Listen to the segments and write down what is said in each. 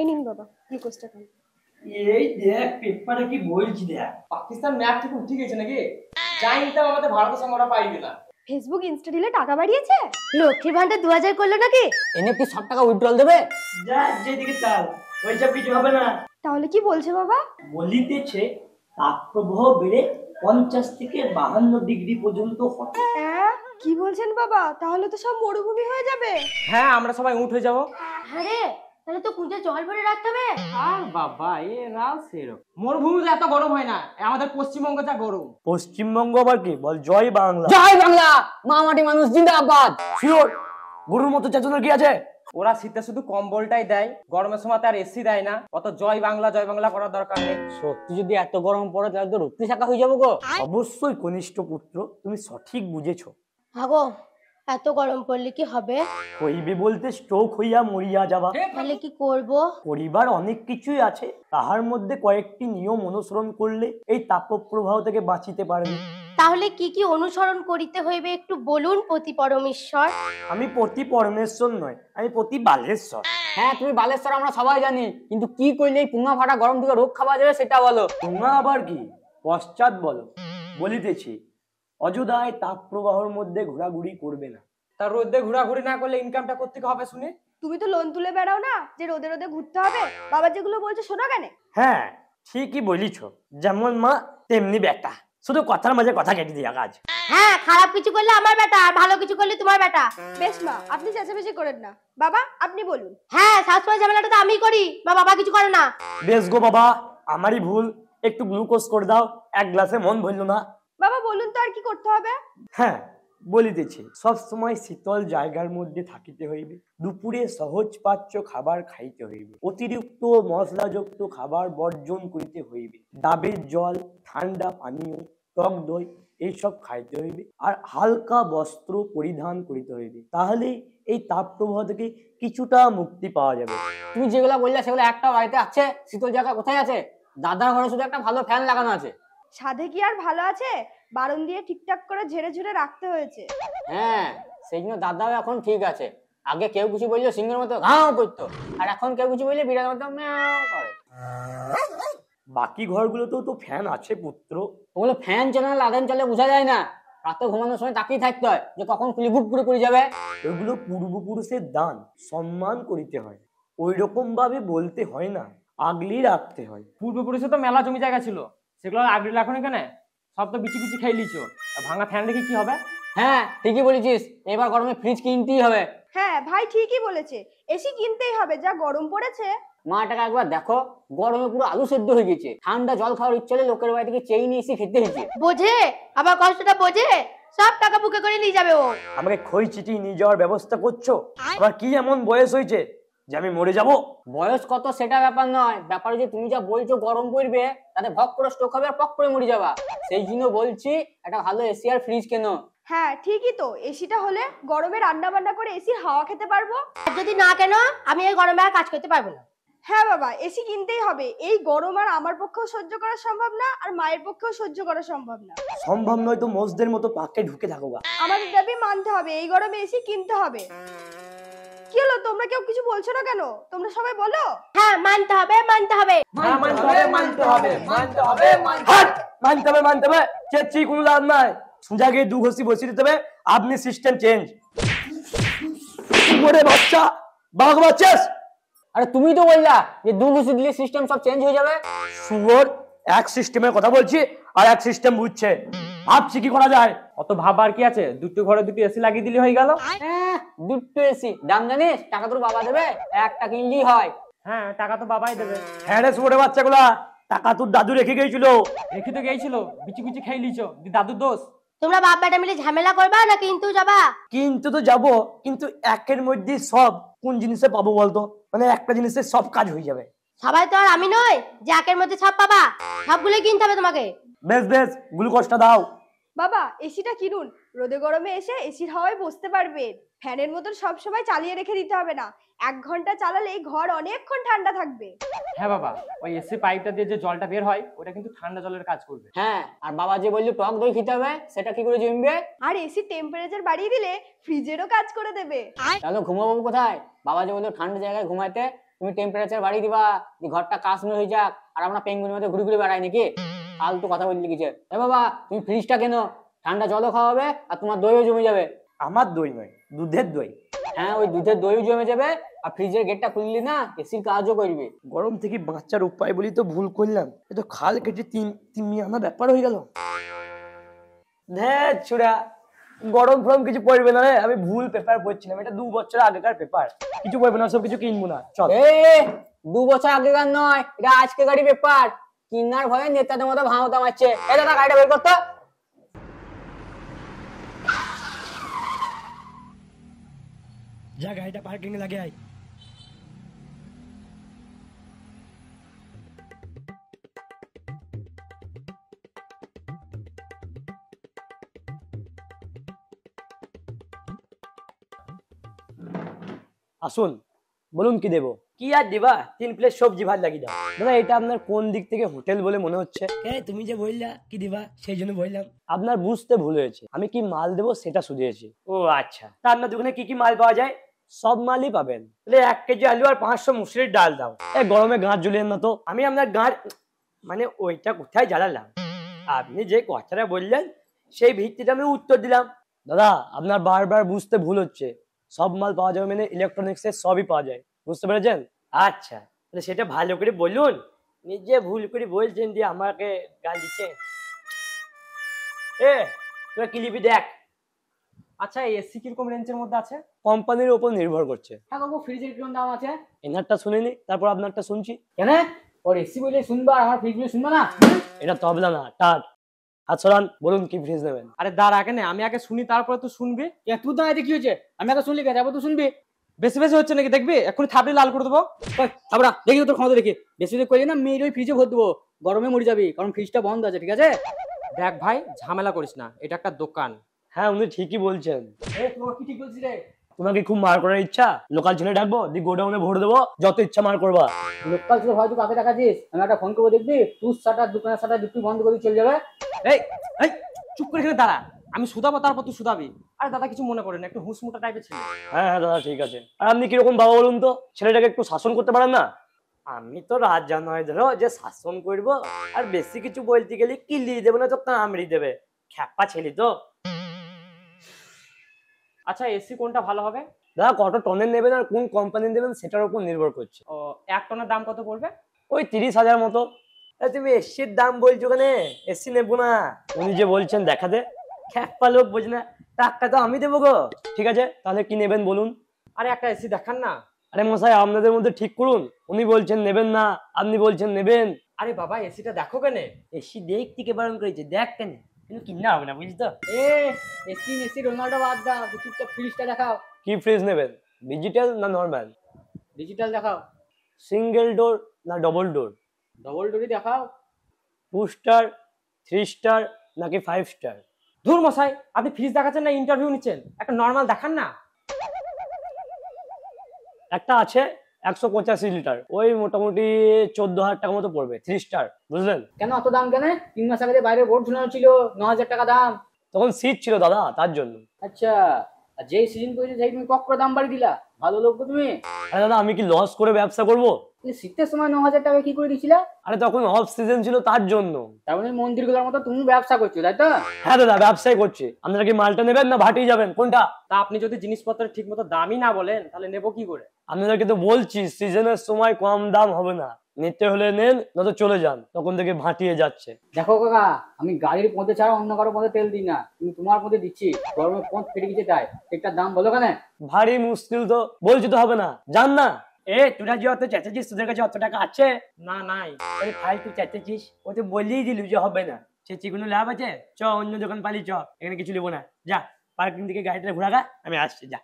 এই নিন বাবা গ্লুকোজটা খান। এই দেখ পেপারে কি বলছি দেখ, পাকিস্তান ম্যাপ থেকে উঠে গেছে নাকি? জানি তো আমাদের ভারতের সঙ্গে ওরা পাইবে না। ফেসবুক ইনস্টা দিলে টাকা বাড়িয়েছে, লক্ষ্মী ভান্ডার 2000 করলো নাকি? এনএফটি সব টাকা উইথড্রল দেবে। যা যেদিকে চাল ওইসব কিছু হবে না। তাহলে কি বলছে বাবা? বলিতেছে তাপপ্রবাহ বেড়ে 50 থেকে 52 ডিগ্রি পর্যন্ত হবে। কি বলছেন বাবা? তাহলে তো সব মরুভূমি হয়ে যাবে। হ্যাঁ আমরা সবাই উঠ হয়ে যাবো। আরে তাহলে তো কুঁজে জল ভরে রাখতে হবে। আর বাবা এরাও সেরকম, মরুভূমিতে এত গরম হয় না, আমাদের পশ্চিমবঙ্গ যা গরম। পশ্চিমবঙ্গ আবার কি বল? জয় বাংলা। জয় বাংলা, মা মাটি মানুষ জিন্দাবাদ। শিওর গরুর মতো চেঁচানোর কি আছে? ওরা শীতে শুধু কম্বলটাই দেয়, গরমের সময় তার এসি দেয় না। অত জয় বাংলা করার দরকার নেই। সত্যি যদি এত গরম পড়ে তাহলে তো রুটি শাখা হয়ে যাবো গো। অবশ্যই কনিষ্ঠ পুত্র, তুমি সঠিক বুঝেছো। আগো এত গরম পড়লে কি হবে? হইবে বলতে স্ট্রোক হইয়া মরিয়া যাবা। তাহলে কি করব? পরিবার অনেক কিছুই আছে, তাহার মধ্যে কয়েকটি নিয়ম অনুসরণ করলে এই তাপপ্রবাহ থেকে বাঁচিতে পারবে। তাহলে কি কি অনুসরণ করিতে হইবে একটু বলুন প্রতি পরমেশ্বর। আমি প্রতি পরমেশ্বর নয়, আমি প্রতি বালেশ্বর। হ্যাঁ তুমি বালেশ্বর আমরা সবাই জানি, কিন্তু কি করলে এই পুঙ্গা ফাটা গরম থেকে রোগ খাওয়া যাবে সেটা বলো। তোমরা আবার কি পশ্চাৎ বলো। বলিতেছি অযোধ্যায় তাপ প্রবাহের মধ্যে ঘোরাঘুরি করবে না। তার রোদে ঘোরাঘুরি না করলে ইনকামটা কোত্থেকে হবে শুনি? তুমি তো লোন তুলে বেড়াও না যে রোদে রোদে ঘুরতে হবে। বাবা যেগুলো বলছে শোনো কেন? হ্যাঁ ঠিকই বলিছ, যেমন মা তেমনি বেটা, শুধু কথার মাঝে কথা কেটে দিয়া কাজ। হ্যাঁ খারাপ কিছু করলে আমার বেটা, আর ভালো কিছু করলে তোমার বেটা। বেশ মা আপনি চেঁচামেচি করেন না। বাবা আপনি বলুন। হ্যাঁ শাশুড়ি ঝামেলাটা তো আমিই করি, মা বাবা কিছু করে না। বেশ গো বাবা, আমারই ভুল, একটু গ্লুকোজ করে দাও, এক গ্লাসে মন ভরল না। বাবা বলুন তো আর কি করতে হবে? হ্যাঁ বলিতেছি সব সময় শীতল জায়গার মধ্যে থাকিতে হইবে, দুপুরে সহজ পাচ্য খাবার খাইতে হইবে, অতিরিক্ত মশলাযুক্ত খাবার বর্জন করিতে হইবে, ডাবের জল, ঠান্ডা পানীয়, টক দই এইসব খাইতে হইবে, আর হালকা বস্ত্র পরিধান করিতে হইবে। তাহলে এই তাপ প্রবাহ থেকে কিছুটা মুক্তি পাওয়া যাবে। তুমি যেগুলো বললে সেগুলো একটা বাড়িতে আছে? শীতল জায়গা কোথায় আছে? দাদার ঘরে শুধু একটা ভালো ফ্যান লাগানো আছে। সাধে কি আর ভালো আছে? বারণ দিয়ে ঠিকঠাক করে ঝেড়ে ঝুড়ে রাখতে হয়েছে। হ্যাঁ সেই জন্য দাদাও এখন ঠিক আছে। আগে কেউ কিছু বললে সিংহের মতো ঘাও করতো, আর এখন কেউ কিছু বললে বিড়ালের মতো ম্যাও করে। বাকি ঘরগুলোতেও তো ফ্যান আছে পুত্র। ওগুলো ফ্যান চলে না লাদেন চলে বোঝা যায় না। রাতে ঘুমানোর সময় তাকিয়ে থাকতে হয় যে কখন খুলি বুক পুরো পড়ে যাবে। এগুলো পূর্বপুরুষের দান, সম্মান করিতে হয়, ওই রকম ভাবে বলতে হয় না, আগলি রাখতে হয়। পূর্বপুরুষে তো মেলা জমি জায়গা ছিল, সেগুলো আগলি রাখো কেন? সব তো বিচি বিচি খেয়ে লিছো, ভাঙা ফ্যান রেখে কি হবে? হ্যাঁ ঠিকই বলেছিস, এবার গরমে ফ্রিজ কিনতেই হবে। হ্যাঁ ভাই ঠিকই বলেছে, এসি কিনতেই হবে, যা গরম পড়েছে। মাটাকে একবার দেখো, গরমে পুরো আলু সেদ্ধ হয়ে গেছে। ঠান্ডা জল খাওয়ার ইচ্ছে হলে লোকের বাড়ি থেকে চেয়ে নিয়ে এসে খেতে হয়েছে। বোঝে আমার কষ্টটা, বোঝে, সব টাকা বুকে করে নিয়ে যাবে ও। আমাকে খই চিঠি নিয়ে যাওয়ার ব্যবস্থা করছো? আমার কি এমন বয়স হয়েছে যে আমি মরে যাব? বয়স কত সেটা ব্যাপার নয়, ব্যাপার যে তুমি যা বলছো গরম পড়বে, তাতে ভক করে স্ট্রোক হবে আর পক করে মরে যাবা। সেই জন্য বলছি একটা ভালো এসি আর ফ্রিজ কেন। হ্যাঁ ঠিকই তো, এসিটা হলে গরমে রান্না বান্না করে এসির হাওয়া খেতে পারবো। আর যদি না কেন আমি এই গরমে আর কাজ করতে পারবো না। হ্যাঁ বাবা এসি কিনতেই হবে, এই গরম আর আমার পক্ষেও সহ্য করা সম্ভব না, আর মায়ের পক্ষেও সহ্য করা সম্ভব না। সম্ভব নয় তো মোষদের মতো পাকে ঢুকে থাকো গা। আমাদের দাবি মানতে হবে, এই গরমে এসি কিনতে হবে। কি হলো তোমরা কেউ কিছু বলছো না কেন? তোমরা সবাই বলো। হ্যাঁ মানতে হবে, মানতে হবে, মানতে হবে, মানতে হবে, মানতে হবে, মানতে হবে, মানতে হবে। চেঁচি কোনো লাভ নাই, সোজা গিয়ে দু ঘষি বসিয়ে দিতে হবে। আপনি সিস্টেম চেঞ্জ। মরে বাচ্চা বাঘ বাচ্চাস। আরে তুমি তো বললা যে দু ঘুষি দিলে সিস্টেম সব চেঞ্জ হয়ে যাবে। শুয়োর, এক সিস্টেমের কথা বলছি আর এক সিস্টেম বুঝছে, ভাবছি কি করা যায়। অত ভাবার কি আছে? দুটো ঘরে দুটো এসি লাগিয়ে দিলে হয়ে গেল। দুটো এসি দাম জানিস? টাকা তোর বাবা দেবে, একটা কিনলেই হয়। হ্যাঁ টাকা তো বাবাই দেবে। হ্যাঁ রে শুয়োরের বাচ্চাগুলা, টাকা তোর দাদু রেখে গিয়েছিল। রেখে তো গেছিল, বিচি বিচি খেয়ে লিছো, দাদুর দোষ। তোমরা বাপ বেটা মিলে ঝামেলা করবা না কিন্তু যাবা? কিন্তু তো যাবো, কিন্তু একের মধ্যে সব কোন জিনিসে পাবো বলতো? মানে একটা জিনিসে সব কাজ হয়ে যাবে। সবাই তো আর আমি নই যে একের মধ্যে সব পাবা, সবগুলোই কিনতে হবে তোমাকে। বেশ বেশ, গ্লুকোজটা দাও। বাবা এসিটা কিনুন, রোদে গরমে এসে এসির হাওয়ায় বসতে পারবেন। ফ্যানের মতন সব সময় চালিয়ে রেখে দিতে হবে না, 1 ঘন্টা চালালেই ঘর অনেকক্ষণ ঠান্ডা থাকবে। হ্যাঁ বাবা, ওই এসি পাইপটা দিয়ে যে জলটা বের হয় ওটা কিন্তু ঠান্ডা জলের কাজ করবে। হ্যাঁ আর বাবা যে বললো টক দই খেতে হবে, সেটা কি করে জমবে? আর এসির টেম্পারেচার বাড়িয়ে দিলে ফ্রিজেরও কাজ করে দেবে। তাহলে ঘুমাবো কোথায়? বাবা যে বললো ঠান্ডা জায়গায় ঘুমাইতে, তুমি টেম্পারেচার বাড়িয়ে দিবা, যে ঘরটা কাশ্মীর হয়ে যাক, আর আমরা পেঙ্গুইনের মধ্যে ঘুরে ঘুরে বেড়াই নাকি? ফালতু কথা বললি কিছু। এ বাবা, তুমি ফ্রিজটা কেন, ঠান্ডা জলও খাওয়াবে আর তোমার দইও জমে যাবে। আমার দই নয়, দুধের দই। হ্যাঁ, ওই দুধের দইও জমে যাবে, আর ফ্রিজের গেটটা খুললি না এসির কাজও করবে। গরম থেকে বাঁচার উপায় বলি তো ভুল করলাম, এ তো খাল কেটে তিমি আনা ব্যাপার হয়ে গেল। ধ্যাৎ ছুড়া, গরম ফরম কিছু পড়বে না রে, আমি ভুল পেপার পড়ছিলাম, এটা 2 বছর আগেকার পেপার, কিছু পড়বে না, সব কিছু কিনবো না, চল। 2 বছর আগেকার নয়, এটা আজকে গাড়ি ব্যাপার। কিনার ভয়ে নেতাদের মতো ভাঙতা মারছে। এই দাদা, গাড়িটা বের করতো। যা গাড়িটা পার্কিং এ লাগে আয়। আসুন, বলুন কি দেবো? কি আর দিবা, 3 প্লেট সবজি ভাত লাগিয়ে দাও। দাদা, এটা আপনার কোন দিক থেকে হোটেল বলে মনে হচ্ছে? তুমি যে বললা কি দিবা, সেই জন্য বললাম। আপনার বুঝতে ভুল হয়েছে, আমি কি মাল দেবো সেটা শুধিয়েছি। ও আচ্ছা, তা আপনার দোকানে কি কি মাল পাওয়া যায়? সব মালই পাবেন। তাহলে 1 কেজি আলু আর 500 মুসুরির ডাল দাও। এই গরমে গাঁট জ্বলিয়ে না তো। আমি আপনার গাঁট মানে ওইটা কোথায় জ্বালালাম? আপনি যে কথাটা বললেন সেই ভিত্তিতে আমি উত্তর দিলাম। দাদা, আপনার বারবার বুঝতে ভুল হচ্ছে। সব মাল পাওয়া যাবে মানে ইলেকট্রনিক্স এর সবই পাওয়া যায়, বুঝতে পেরেছেন? আচ্ছা, তাহলে সেটা ভালো করে বলুন। নিজে ভুল করে বলছেন দিয়ে আমাকে গাল দিচ্ছেন। তোরা ক্লিপি দেখ। আচ্ছা, এসি কিরকম রেঞ্জের মধ্যে আছে? কোম্পানির উপর নির্ভর করছে। হ্যাঁ কাকু, ফ্রিজের কিরকম দাম আছে? এনারটা শুনিনি, তারপর আপনারটা শুনছি। কেন? ওর এসি বলে শুনবা, আমার ফ্রিজ বলে শুনবা না? এটা তবলা না, টাট। হাত সরান, বলুন কি ফ্রিজ নেবেন? আরে দাঁড়া, কেন আমি আগে শুনি তারপরে তুই শুনবি। তুই দাঁড়াইতে কি হয়েছে? আমি আগে শুনলি কেন, তারপর তুই শুনবি। বেশি বেশি হচ্ছে নাকি দেখবি, এখন থাপড়ি লাল করে দেবো। আমরা দেখি তোর ক্ষমতা দেখি। বেশি বেশি করলি না, মেয়ের ওই ফ্রিজে ভর দেবো, গরমে মরে যাবি, কারণ ফ্রিজটা বন্ধ আছে, ঠিক আছে? দেখ ভাই, ঝামেলা করিস না, এটা একটা দোকান। হ্যাঁ, উনি ঠিকই বলছেন। তোর কি ঠিক বলছিস রে? তোমাকে খুব মার করার ইচ্ছা? লোকাল ছেলে ডাকবো, দি গোডাউনে ভরে দেবো, যত ইচ্ছা মার করবা। লোকাল ছিল হয়তো কাকে দেখাচ্ছিস? আমি একটা ফোন করবো, দেখবি তুই শাটার, দোকানের শাটার দুটো বন্ধ করে চলে যাবে। এই এই চুপ করে এখানে দাঁড়া, আমি শুধাবো তারপর তুই শুধাবি। আরে দাদা, কিছু মনে করেন না, একটু হুঁসমুটা টাইপের ছিল। হ্যাঁ হ্যাঁ দাদা, ঠিক আছে। আর আপনি কিরকম বাবা বলুন তো, ছেলেটাকে একটু শাসন করতে পারেন না? আমি তো রাজা নয় ধরো যে শাসন করবো, আর বেশি কিছু বলতে গেলে কিলিয়ে দেবো না তো কামড়ি দেবে, খ্যাপা ছেলে তো। আচ্ছা, এসি কোনটা ভালো হবে? দাদা, কত টনের নেবেন আর কোন কোম্পানি নেবেন সেটার উপর নির্ভর করছে। ও, 1 টনের দাম কত পড়বে? ওই 30,000 মতো। তুমি এসির দাম বলছো কেন? এসি নেবো না, উনি যে বলছেন দেখাতে, খ্যাপা লোক বোঝে না, টাকা তো আমি দেবো গো। ঠিক আছে, তাহলে কি নেবেন বলুন? আরে একটা এসি দেখান না। আরে মশাই, আপনাদের মধ্যে ঠিক করুন, উনি বলছেন নেবেন না, আপনি বলছেন নেবেন। আরে বাবা, এসিটা দেখো কেন? এসি দেখতে কে বারণ করেছে? দেখ কেন, কিন্তু কিনা হবে না, বুঝলি তো? এসি মেসি রোনাল্ডো বাদ দাও, চুপচাপ ফ্রিজটা দেখাও। কি ফ্রিজ নেবেন, ডিজিটাল না নর্মাল? ডিজিটাল দেখাও। সিঙ্গেল ডোর না ডবল ডোর? ডবল ডোরি দেখাও। 2 স্টার, 3 স্টার নাকি 5 স্টার? ধুর মশাই, আপনি ফ্রিজ দেখাচ্ছেন না ইন্টারভিউ নিচ্ছেন? একটা নর্মাল দেখান না। একটা আছে 185 লিটার, ওই মোটামুটি 14,000 টাকা মতো পড়বে, 3 স্টার, বুঝলেন? কেন অত দাম কেন? 3 মাস আগে বাইরে বোর্ড ঝুলানো ছিল 9,000 টাকা দাম। তখন শীত ছিল দাদা, তার জন্য। আচ্ছা, আর যেই সিজন করেছে সেই তুমি কক করে দাম বাড়ি দিলা, ভালো লোক তো তুমি। আরে দাদা, আমি কি লস করে ব্যবসা করবো? শীতের সময় 9,000 টাকা কি করে দিছিলা? আরে তখন অফ সিজন ছিল, তার জন্য। তার মানে মন্দিরগুলোর মতো তুমি ব্যবসা করছো, তাই তো? হ্যাঁ দাদা, ব্যবসায় করছি। আপনারা কি মালটা নেবেন না ভাটিয়ে যাবেন, কোনটা? তা আপনি যদি জিনিসপত্রের ঠিক মতো দামই না বলেন, তাহলে নেবো কি করে? আপনাদেরকে তো বলছি সিজনের সময় কম দাম হবে না, নিতে হলে নেন, নয়তো চলে যান, তখন থেকে ভাটিয়ে যাচ্ছে। দেখো কাকা, আমি গাড়ির পথে ছাড়া অন্য কারো পথে তেল দিই না, তুমি তোমার পথে দিচ্ছি, গরমে পথ ফেটে গেছে তাই। একটা দাম বলো কেন? ভারী মুশকিল তো, বলছি তো হবে না, জান না। তোরা যে অত চেঁচাচ্ছিস, তোদের কাছে অত টাকা আছে? না, নাই। আরে ফালতু চেঁচাচ্ছিস, ও তো বলেই দিল যে হবে না, চেঁচিয়ে কোনো লাভ আছে? চ অন্য দোকান পালি, চ, এখানে কিছু নেবো না, যা পার্কিং থেকে গাড়িটা ঘোরাগা, আমি আসছি, যা।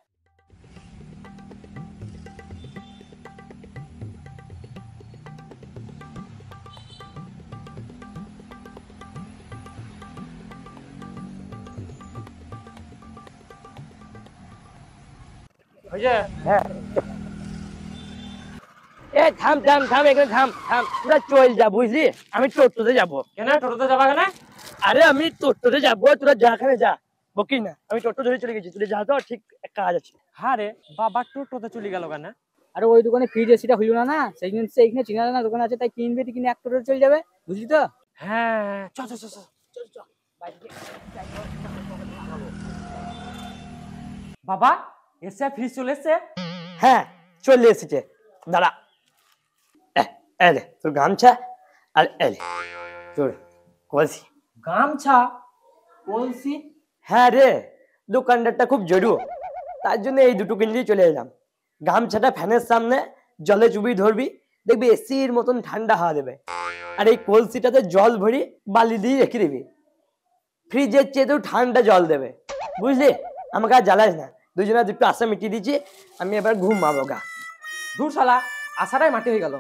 হয়েছে? হ্যাঁ, থাম থাম থাম, এখানে থাম থাম, তোরা চল যা, বুঝলি? আমি টোটোতে যাবো। কেন টোটোতে যাবা কেন? আরে আমি টোটোতে যাবো, তোরা যাখানে যা, বকি না, আমি টোটো ধরে চলে গেছি, তুই যা তো, ঠিক কাজ আছে। হ্যাঁ রে বাবা, টোটোতে চলে গেল কেন? আরে ওই দোকানে ফ্রিজ এসিটা হইলো না, সেইখানে সেইখানে চেনা জানা দোকান আছে, তাই কিনবে কিনে এক টোটো চলে যাবে, বুঝলি তো? হ্যাঁ, চ চ চ চ। বাবা, এসে ফ্রিজ চলে এসছে। হ্যাঁ চলে এসেছে, দাঁড়া। এলে তোর গামছা, আর এলে তোর কলসি। গামছা, কলসি। হ্যাঁ রে, দোকানদারটা খুব জরুর, তার জন্য এই দুটো কিনলেই চলে এলাম। গামছাটা ফ্যানের সামনে জলে চুবি ধরবি, দেখবি এসির মতন ঠান্ডা হাওয়া দেবে। আর এই কলসিটাতে জল ভরি বালি দিয়ে রেখে দিবি, ফ্রিজের চেয়েতেও ঠান্ডা জল দেবে, বুঝলি? আমাকে আর জ্বালাস না, দুজনে দুটো আশা মিটিয়ে দিচ্ছি, আমি এবার ঘুমাবো গা। দূর শালা, আশাটাই মাটি হয়ে গেল।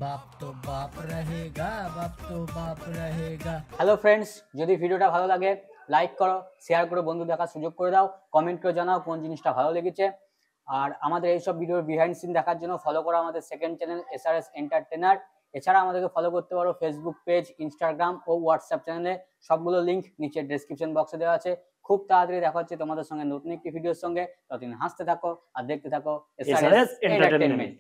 बाप तो बाप रहेगा, बाप तो बाप रहेगा। হ্যালো ফ্রেন্ডস, যদি ভিডিওটা ভালো লাগে লাইক করো, শেয়ার করো, বন্ধু দেখার সুযোগ করে দাও, কমেন্ট করে জানাও কোন জিনিসটা ভালো লেগেছে। আর আমাদের এইসব ভিডিওর বিহাইন্ড সিন দেখার জন্য ফলো করো আমাদের সেকেন্ড চ্যানেল SRS এন্টারটেইনার। এছাড়া আমাদেরকে ফলো করতে পারো ফেসবুক পেজ, ইনস্টাগ্রাম ও হোয়াটসঅ্যাপ চ্যানেলে, সবগুলো লিঙ্ক নিচে ডেসক্রিপশন বক্সে দেওয়া আছে। খুব তাড়াতাড়ি দেখা হচ্ছে তোমাদের সঙ্গে নতুন একটি ভিডিওর সঙ্গে। ততদিন হাসতে থাকো আর দেখতে থাকো SRS এন্টারটেইনমেন্ট।